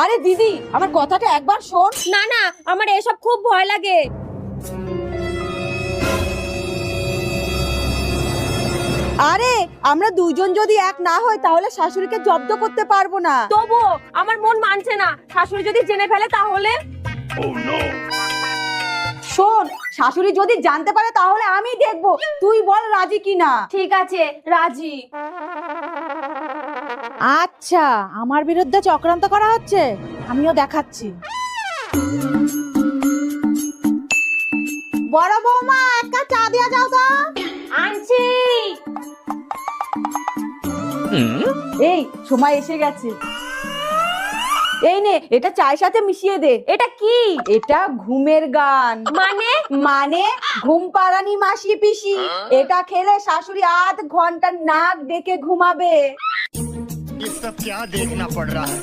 আরে দিদি, আমার কথাটা একবার শোন। না না, আমার এসব খুব ভয় লাগে। আরে আমরা দুইজন যদি এক না হই তাহলে শাশুড়িকে জব্দ করতে পারবো না। তবু আমার মন মানছে না, শাশুড়ি যদি জেনে ফেলে তাহলে? শোন, শাশুড়ি যদি জানতে পারে তাহলে আমি দেখবো, তুই বল রাজি কিনা। ঠিক আছে, রাজি। আচ্ছা, আমার বিরুদ্ধে চক্রান্ত করা হচ্ছে, আমিও দেখাচ্ছি। বড় বৌমা, এক কাপ চা দিয়া যাও তো। আনছি। এই সময় এসে গেছে, এই নে এটা চায়ের সাথে মিশিয়ে দে। এটা কি? এটা ঘুমের গান। মানে? মানে ঘুম পাড়ানি মাসি পিসি, এটা খেলে শাশুড়ি 8 ঘন্টা নাক ডেকে ঘুমাবে। ये सब क्या देखना पड़ रहा है।